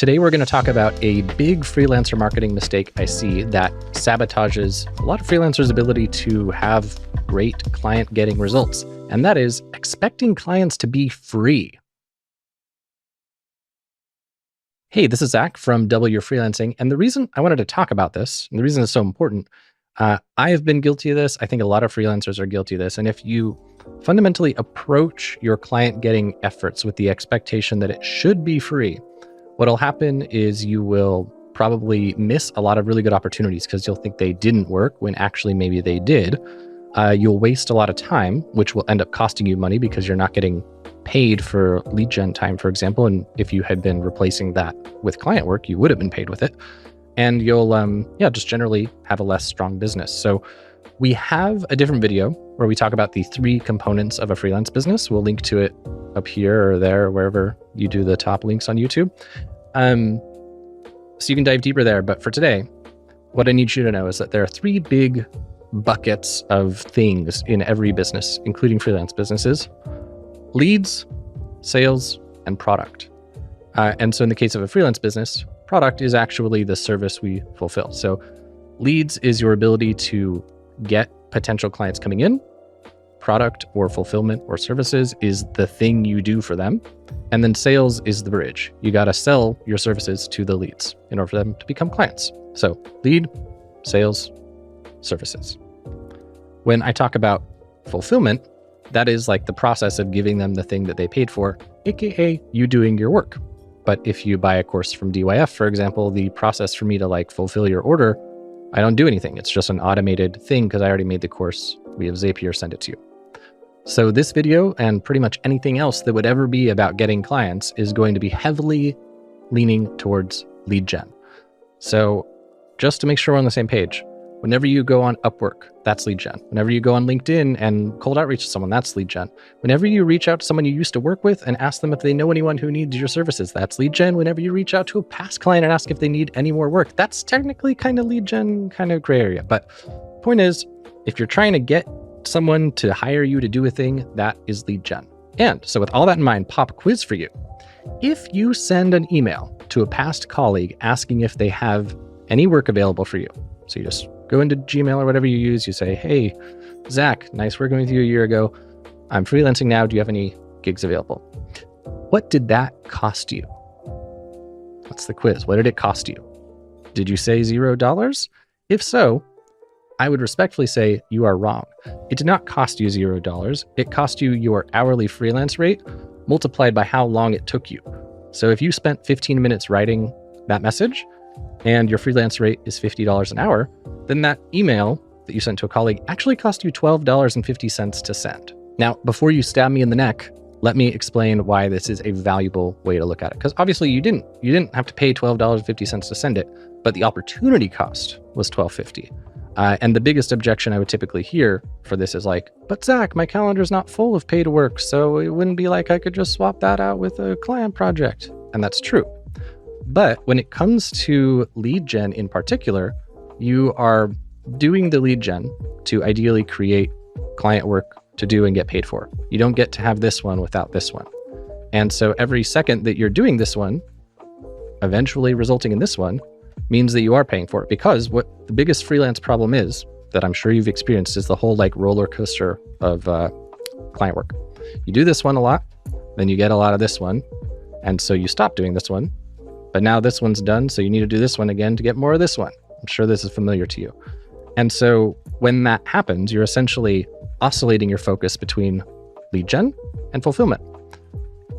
Today, we're going to talk about a big freelancer marketing mistake I see that sabotages a lot of freelancers' ability to have great client getting results. And that is expecting clients to be free. Hey, this is Zach from Double Your Freelancing. And the reason I wanted to talk about this, and the reason it's so important, I have been guilty of this. I think a lot of freelancers are guilty of this. And if you fundamentally approach your client getting efforts with the expectation that it should be free, what'll happen is you will probably miss a lot of really good opportunities because you'll think they didn't work when actually maybe they did. You'll waste a lot of time, which will end up costing you money because you're not getting paid for lead gen time, for example. And if you had been replacing that with client work, you would have been paid with it. And you'll just generally have a less strong business. So we have a different video where we talk about the 3 components of a freelance business. We'll link to it up here or there, or wherever you do the top links on YouTube. So you can dive deeper there. But for today, what I need you to know is that there are 3 big buckets of things in every business, including freelance businesses: leads, sales, and product. And so in the case of a freelance business, product is actually the service we fulfill. So leads is your ability to get potential clients coming in. Product or fulfillment or services is the thing you do for them. And then sales is the bridge. You got to sell your services to the leads in order for them to become clients. So lead, sales, services. When I talk about fulfillment, that is like the process of giving them the thing that they paid for, aka you doing your work. But if you buy a course from DYF, for example, the process for me to fulfill your order, I don't do anything. It's just an automated thing because I already made the course. We have Zapier send it to you. So this video and pretty much anything else that would ever be about getting clients is going to be heavily leaning towards lead gen. So just to make sure we're on the same page, whenever you go on Upwork, that's lead gen. Whenever you go on LinkedIn and cold outreach to someone, that's lead gen. Whenever you reach out to someone you used to work with and ask them if they know anyone who needs your services, that's lead gen. Whenever you reach out to a past client and ask if they need any more work, that's technically kind of lead gen, kind of gray area. But point is, if you're trying to get someone to hire you to do a thing, that is lead gen. And so with all that in mind, pop quiz for you. If you send an email to a past colleague asking if they have any work available for you, so you just go into Gmail or whatever you use, you say, "Hey, Zach, nice working with you a year ago. I'm freelancing now. Do you have any gigs available?" What did that cost you? That's the quiz. What did it cost you? Did you say $0? If so, I would respectfully say you are wrong. It did not cost you $0. It cost you your hourly freelance rate multiplied by how long it took you. So if you spent 15 minutes writing that message and your freelance rate is $50 an hour, then that email that you sent to a colleague actually cost you $12.50 to send. Now, before you stab me in the neck, let me explain why this is a valuable way to look at it. Because obviously you didn't have to pay $12.50 to send it, but the opportunity cost was $12.50. And the biggest objection I would typically hear for this is "But Zach, my calendar's not full of paid work, so it wouldn't be like I could just swap that out with a client project." And that's true. But when it comes to lead gen in particular, you are doing the lead gen to ideally create client work to do and get paid for. You don't get to have this one without this one. And so every second that you're doing this one, eventually resulting in this one, means that you are paying for it. Because what the biggest freelance problem is, that I'm sure you've experienced, is the whole roller coaster of client work. You do this one a lot, then you get a lot of this one, and so you stop doing this one. But now this one's done, so you need to do this one again to get more of this one. I'm sure this is familiar to you. And so when that happens, you're essentially oscillating your focus between lead gen and fulfillment.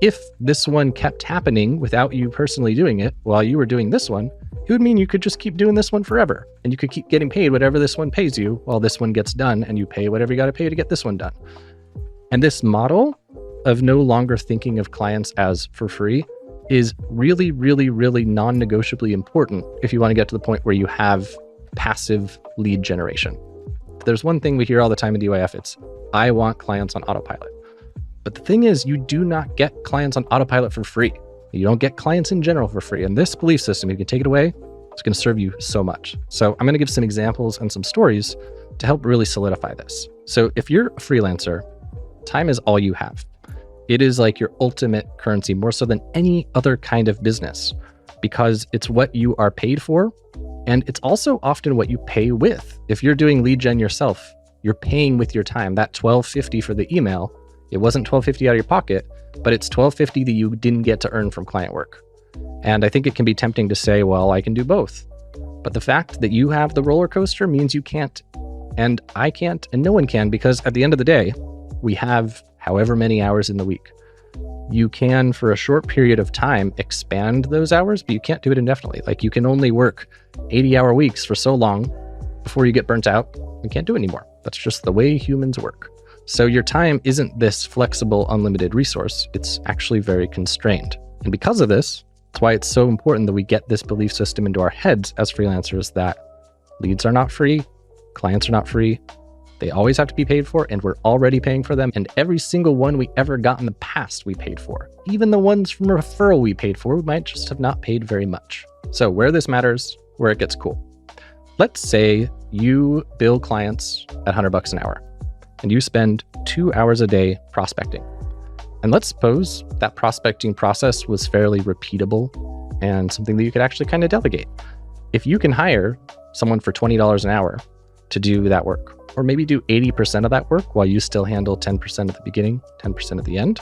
If this one kept happening without you personally doing it while you were doing this one, it would mean you could just keep doing this one forever. And you could keep getting paid whatever this one pays you while this one gets done, and you pay whatever you got to pay to get this one done. And this model of no longer thinking of clients as for free is really, really, really non-negotiably important if you want to get to the point where you have passive lead generation. If there's one thing we hear all the time in DYF, it's, "I want clients on autopilot." But the thing is, you do not get clients on autopilot for free. You don't get clients in general for free. And this belief system, you can take it away, it's going to serve you so much. So I'm going to give some examples and some stories to help really solidify this. So if you're a freelancer, time is all you have. It is like your ultimate currency, more so than any other kind of business. because it's what you are paid for. And it's also often what you pay with. If you're doing lead gen yourself, you're paying with your time. That $12.50 for the email, it wasn't $12.50 out of your pocket, but it's $12.50 that you didn't get to earn from client work. And I think it can be tempting to say, well, I can do both. But the fact that you have the roller coaster means you can't, and I can't, and no one can, because at the end of the day, we have however many hours in the week. You can, for a short period of time, expand those hours, but you can't do it indefinitely. Like, you can only work 80-hour weeks for so long before you get burnt out and can't do it anymore. That's just the way humans work. So your time isn't this flexible, unlimited resource. It's actually very constrained. And because of this, that's why it's so important that we get this belief system into our heads as freelancers that leads are not free, clients are not free, they always have to be paid for, and we're already paying for them. And every single one we ever got in the past, we paid for. Even the ones from referral we paid for, we might just have not paid very much. So where this matters, where it gets cool. Let's say you bill clients at $100 an hour, and you spend 2 hours a day prospecting. And let's suppose that prospecting process was fairly repeatable and something that you could actually kind of delegate. If you can hire someone for $20 an hour to do that work, or maybe do 80% of that work while you still handle 10% at the beginning, 10% at the end,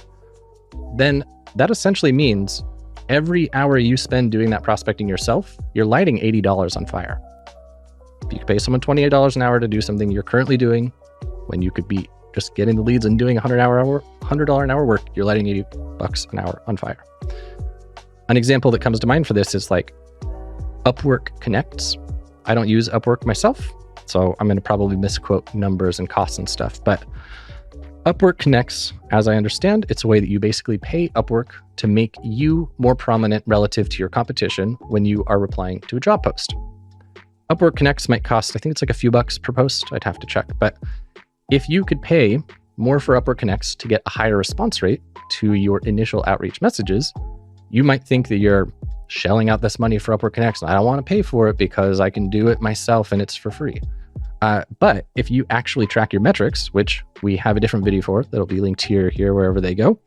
then that essentially means every hour you spend doing that prospecting yourself, you're lighting $80 on fire. If you could pay someone $28 an hour to do something you're currently doing, when you could be just getting the leads and doing $100 an hour work, you're lighting $80 an hour on fire. An example that comes to mind for this is like Upwork Connects. I don't use Upwork myself, so I'm going to probably misquote numbers and costs and stuff, but Upwork Connects, as I understand, it's a way that you basically pay Upwork to make you more prominent relative to your competition when you are replying to a job post. Upwork Connects might cost, I think it's like a few bucks per post. I'd have to check. But if you could pay more for Upwork Connects to get a higher response rate to your initial outreach messages, you might think that you're shelling out this money for Upwork Connects and I don't want to pay for it because I can do it myself and it's for free. But if you actually track your metrics, which we have a different video for, that'll be linked here, wherever they go,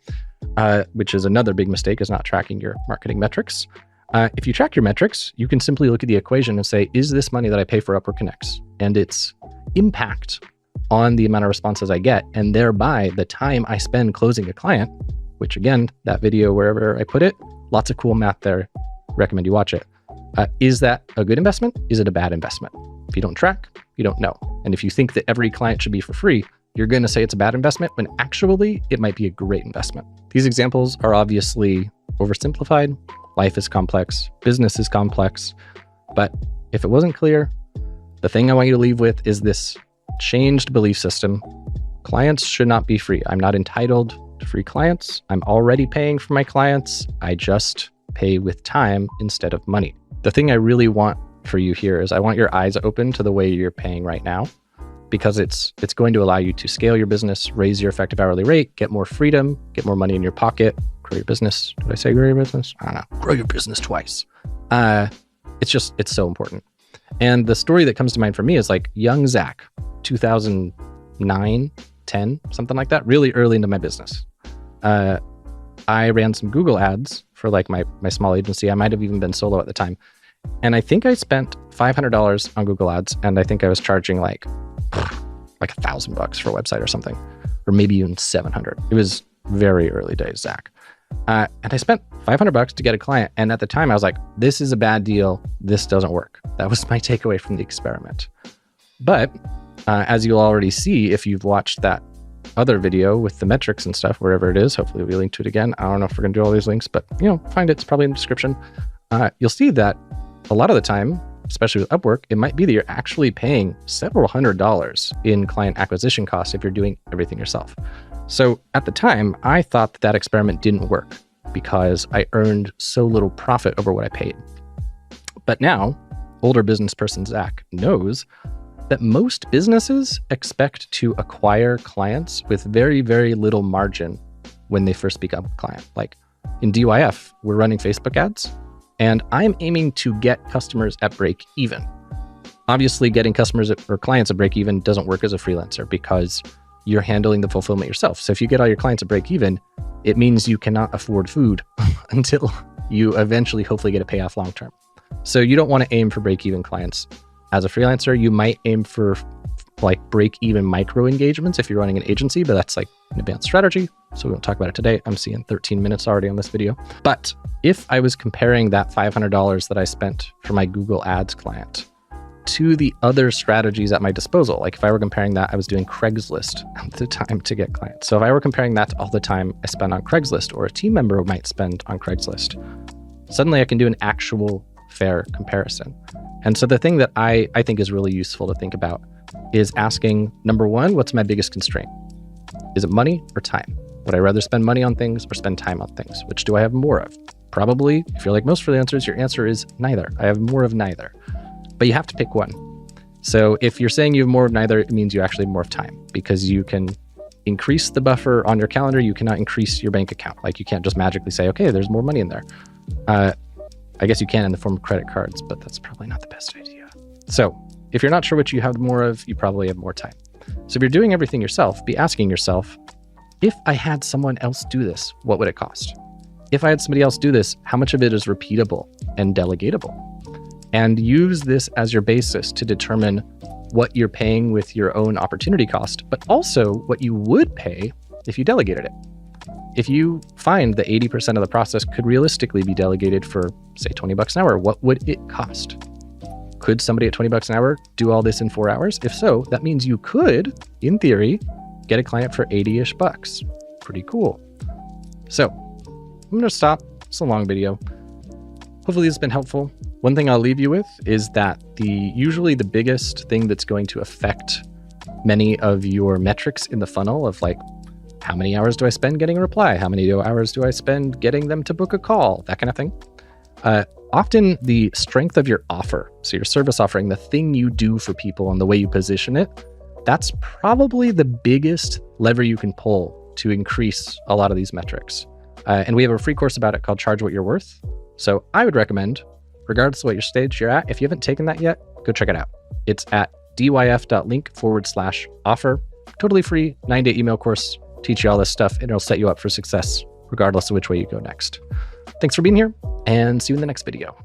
which is another big mistake, is not tracking your marketing metrics. If you track your metrics, you can simply look at the equation and say, is this money that I pay for Upwork Connects and its impact on the amount of responses I get, and thereby the time I spend closing a client, which again, that video, wherever I put it, lots of cool math there. Recommend you watch it. Is that a good investment? Is it a bad investment? If you don't track, you don't know. And if you think that every client should be for free, you're going to say it's a bad investment when actually it might be a great investment. These examples are obviously oversimplified. Life is complex, business is complex. But if it wasn't clear, the thing I want you to leave with is this changed belief system. Clients should not be free. I'm not entitled to free clients. I'm already paying for my clients. I just pay with time instead of money. The thing I really want for you here is I want your eyes open to the way you're paying right now, because it's going to allow you to scale your business, raise your effective hourly rate, get more freedom, get more money in your pocket, grow your business. Did I say grow your business? I don't know. Grow your business twice. It's so important. And the story that comes to mind for me is like young Zach, 2009, 10, something like that, really early into my business. I ran some Google ads for like my small agency. I might have even been solo at the time. And I think I spent $500 on Google ads. And I think I was charging like $1,000 for a website or something, or maybe even 700. It was very early days, Zach. And I spent $500 to get a client. And at the time I was like, this is a bad deal. This doesn't work. That was my takeaway from the experiment. But as you'll already see, if you've watched that other video with the metrics and stuff, wherever it is, hopefully we'll link to it again. I don't know if we're gonna do all these links, but find it. It's probably in the description. You'll see that a lot of the time, especially with Upwork, it might be that you're actually paying several $100s in client acquisition costs if you're doing everything yourself. So at the time, I thought that experiment didn't work because I earned so little profit over what I paid. But now, older business person Zach knows that most businesses expect to acquire clients with very, very little margin when they first become a client. Like in DYF, we're running Facebook ads, and I'm aiming to get customers at break even. Obviously, getting customers or clients at break even doesn't work as a freelancer because you're handling the fulfillment yourself. So if you get all your clients at break even, it means you cannot afford food until you eventually hopefully get a payoff long term. So you don't want to aim for break-even clients. As a freelancer, you might aim for like break-even micro engagements if you're running an agency, but that's like an advanced strategy. So we won't talk about it today. I'm seeing 13 minutes already on this video. But if I was comparing that $500 that I spent for my Google Ads client to the other strategies at my disposal, like if I were comparing that, I was doing Craigslist at the time to get clients. So if I were comparing that to all the time I spend on Craigslist or a team member might spend on Craigslist, suddenly I can do an actual fair comparison. And so the thing that I think is really useful to think about is asking, number one, what's my biggest constraint? Is it money or time? Would I rather spend money on things or spend time on things? Which do I have more of? Probably, if you're like most freelancers, your answer is neither. I have more of neither. But you have to pick one. So if you're saying you have more of neither, it means you actually have more of time, because you can increase the buffer on your calendar. You cannot increase your bank account. Like you can't just magically say, okay, there's more money in there. I guess you can in the form of credit cards, but that's probably not the best idea. So if you're not sure what you have more of, you probably have more time. So if you're doing everything yourself, be asking yourself, if I had someone else do this, what would it cost? If I had somebody else do this, how much of it is repeatable and delegatable? And use this as your basis to determine what you're paying with your own opportunity cost, but also what you would pay if you delegated it. If you find that 80% of the process could realistically be delegated for, say, 20 bucks an hour, what would it cost? Could somebody at 20 bucks an hour do all this in 4 hours? If so, that means you could, in theory, get a client for 80-ish bucks. Pretty cool. So I'm going to stop. It's a long video. Hopefully this has been helpful. One thing I'll leave you with is that usually the biggest thing that's going to affect many of your metrics in the funnel of like, how many hours do I spend getting a reply? How many hours do I spend getting them to book a call? That kind of thing. Often the strength of your offer, so your service offering, the thing you do for people and the way you position it, that's probably the biggest lever you can pull to increase a lot of these metrics. And we have a free course about it called Charge What You're Worth. So I would recommend, regardless of what your stage you're at, if you haven't taken that yet, go check it out. It's at dyf.link/offer. Totally free, 9-day email course. Teach you all this stuff, and it'll set you up for success, regardless of which way you go next. Thanks for being here, and see you in the next video.